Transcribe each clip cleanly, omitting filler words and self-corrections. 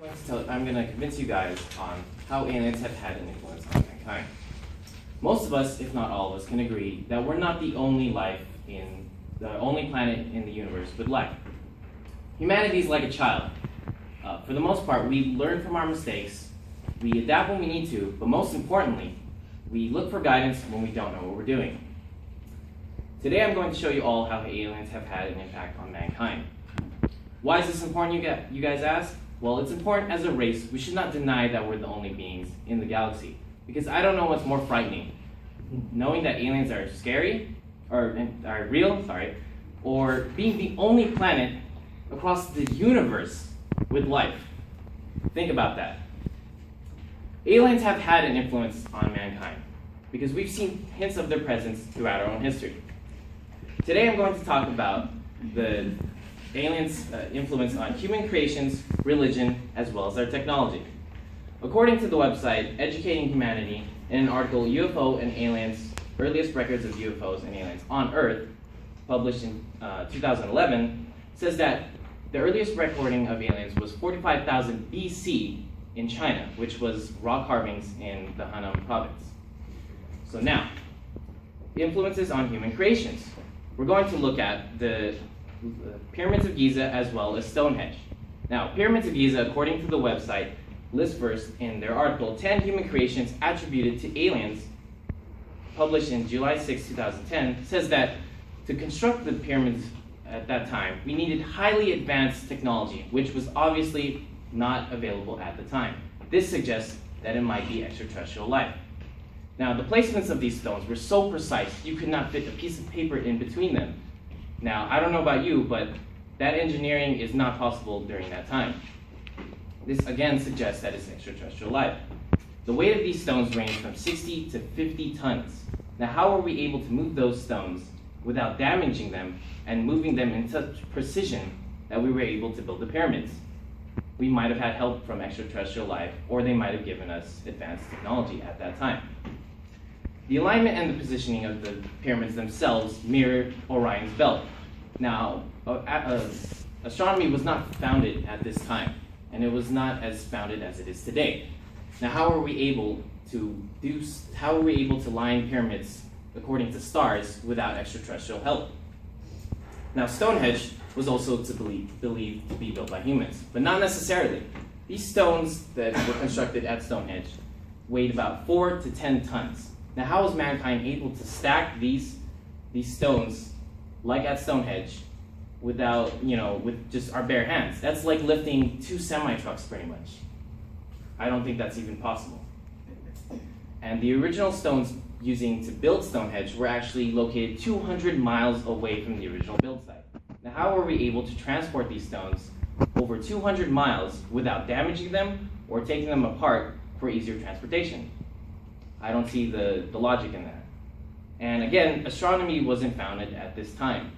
I'm going to convince you guys on how aliens have had an influence on mankind. Most of us, if not all of us, can agree that we're not the only planet in the universe with life. Humanity is like a child. For the most part, we learn from our mistakes, we adapt when we need to, but most importantly, we look for guidance when we don't know what we're doing. Today I'm going to show you all how aliens have had an impact on mankind. Why is this important, you guys ask? Well, it's important as a race. We should not deny that we're the only beings in the galaxy. Because I don't know what's more frightening. Knowing that aliens are scary, or are real, or being the only planet across the universe with life. Think about that. Aliens have had an influence on mankind because we've seen hints of their presence throughout our own history. Today I'm going to talk about the aliens' influence on human creations, religion, as well as our technology. According to the website Educating Humanity, in an article, UFO and Aliens, Earliest Records of UFOs and Aliens on Earth, published in 2011, says that the earliest recording of aliens was 45,000 BC in China, which was rock carvings in the Henan province. So now, influences on human creations. We're going to look at the Pyramids of Giza as well as Stonehenge. Now, Pyramids of Giza, according to the website, lists first in their article 10 human creations attributed to aliens, published in July 6, 2010, says that to construct the pyramids at that time, we needed highly advanced technology, which was obviously not available at the time. This suggests that it might be extraterrestrial life. Now, the placements of these stones were so precise, you could not fit a piece of paper in between them. Now, I don't know about you, but that engineering is not possible during that time. This again suggests that it's extraterrestrial life. The weight of these stones range from 60 to 50 tons. Now, how were we able to move those stones without damaging them and moving them in such precision that we were able to build the pyramids? We might have had help from extraterrestrial life, or they might have given us advanced technology at that time. The alignment and the positioning of the pyramids themselves mirror Orion's belt. Now, astronomy was not founded at this time, and it was not as founded as it is today. Now, how are we able to line pyramids according to stars without extraterrestrial help? Now, Stonehenge was also believed to be built by humans, but not necessarily. These stones that were constructed at Stonehenge weighed about 4 to 10 tons. Now, how was mankind able to stack these stones, like at Stonehenge, without, with just our bare hands? That's like lifting 2 semi-trucks, pretty much. I don't think that's even possible. And the original stones using to build Stonehenge were actually located 200 miles away from the original build site. Now, how were we able to transport these stones over 200 miles without damaging them or taking them apart for easier transportation? I don't see the logic in that. And again, astronomy wasn't founded at this time.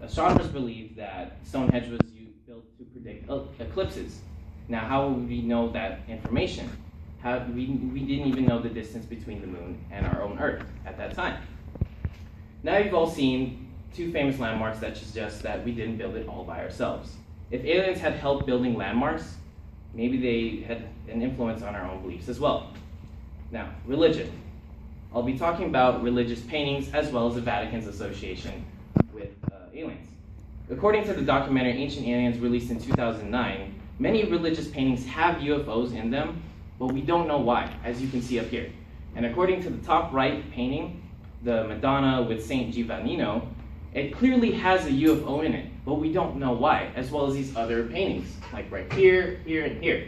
Astronomers believed that Stonehenge was built to predict eclipses. Now, how would we know that information? We didn't even know the distance between the moon and our own Earth at that time. Now you've all seen 2 famous landmarks that suggest that we didn't build it all by ourselves. If aliens had helped building landmarks, maybe they had an influence on our own beliefs as well. Now, religion. I'll be talking about religious paintings as well as the Vatican's association with aliens. According to the documentary Ancient Aliens, released in 2009, many religious paintings have UFOs in them, but we don't know why, as you can see up here. And according to the top right painting, the Madonna with Saint Giovannino, it clearly has a UFO in it, but we don't know why, as well as these other paintings, like right here, here, and here.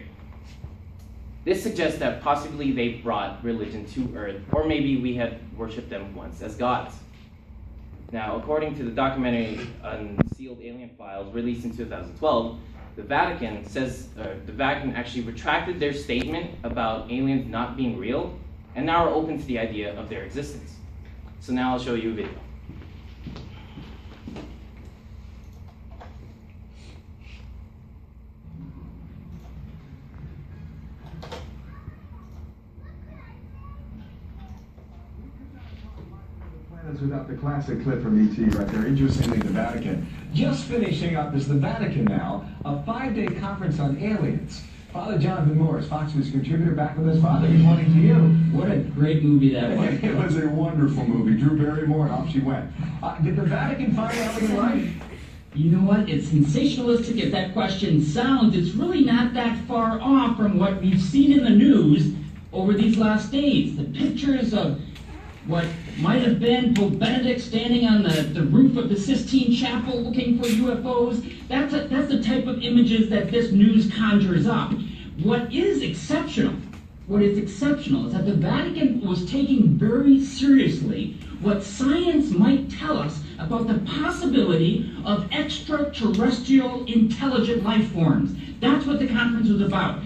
This suggests that possibly they brought religion to Earth, or maybe we had worshipped them once as gods. Now, according to the documentary Unsealed Alien Files, released in 2012, the Vatican actually retracted their statement about aliens not being real, and now are open to the idea of their existence. So now I'll show you a video. Without the classic clip from E.T. right there. Interestingly, the Vatican just finishing up is the Vatican now a 5-day conference on aliens. Father Jonathan Morris, Fox News contributor, back with us. Father, good morning to you. What a great movie that was. It was a wonderful movie. Drew Barrymore, and off she went. Did the Vatican find alien life? You know what? It's sensationalistic as that question sounds. It's really not that far off from what we've seen in the news over these last days. The pictures of what might have been Pope Benedict standing on the roof of the Sistine Chapel looking for UFOs. That's the type of images that this news conjures up. What is exceptional is that the Vatican was taking very seriously what science might tell us about the possibility of extraterrestrial intelligent life forms. That's what the conference was about.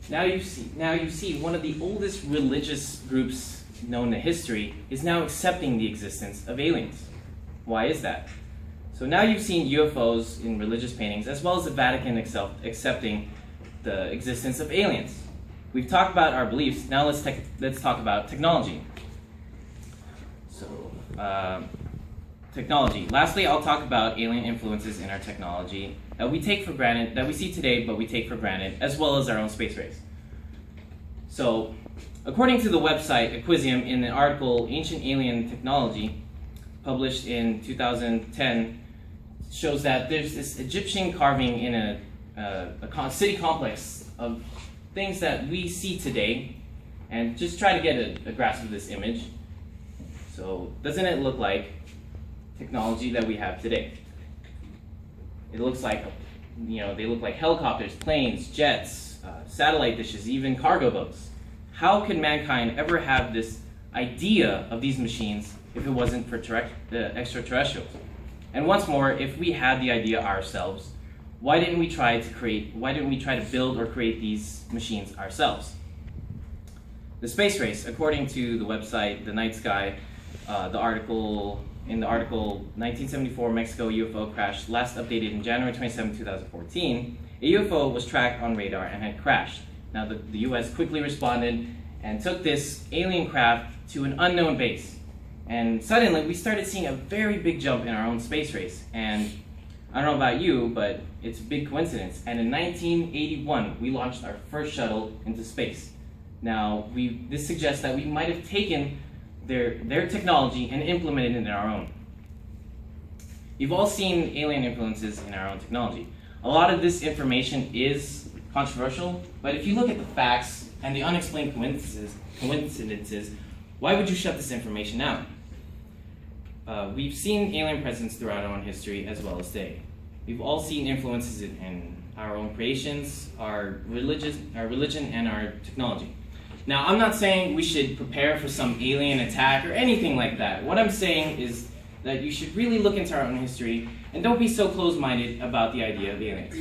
Now you see one of the oldest religious groups known to history is now accepting the existence of aliens. Why is that? So now you've seen UFOs in religious paintings, as well as the Vatican accepting the existence of aliens. We've talked about our beliefs. Now let's talk about technology. So technology. Lastly, I'll talk about alien influences in our technology that we take for granted, that we see today, but we take for granted, as well as our own space race. So, according to the website Aquisium, in the article Ancient Alien Technology, published in 2010, shows that there's this Egyptian carving in a city complex of things that we see today, and just try to get a grasp of this image. So, doesn't it look like technology that we have today? It looks like, they look like helicopters, planes, jets, satellite dishes, even cargo boats. How could mankind ever have this idea of these machines if it wasn't for the extraterrestrials? And once more, if we had the idea ourselves, why didn't we try to build or create these machines ourselves? The space race, according to the website The Night Sky, in the article 1974 Mexico UFO crash, last updated in January 27, 2014, a UFO was tracked on radar and had crashed. Now the US quickly responded and took this alien craft to an unknown base. And suddenly we started seeing a very big jump in our own space race. And I don't know about you, but it's a big coincidence. And in 1981, we launched our first shuttle into space. Now, this suggests that we might have taken their technology and implemented it in our own. You've all seen alien influences in our own technology. A lot of this information is controversial, but if you look at the facts and the unexplained coincidences, why would you shut this information out? We've seen alien presence throughout our own history as well as today. We've all seen influences in our own creations, our religion, and our technology. Now, I'm not saying we should prepare for some alien attack or anything like that. What I'm saying is that you should really look into our own history and don't be so close-minded about the idea of aliens.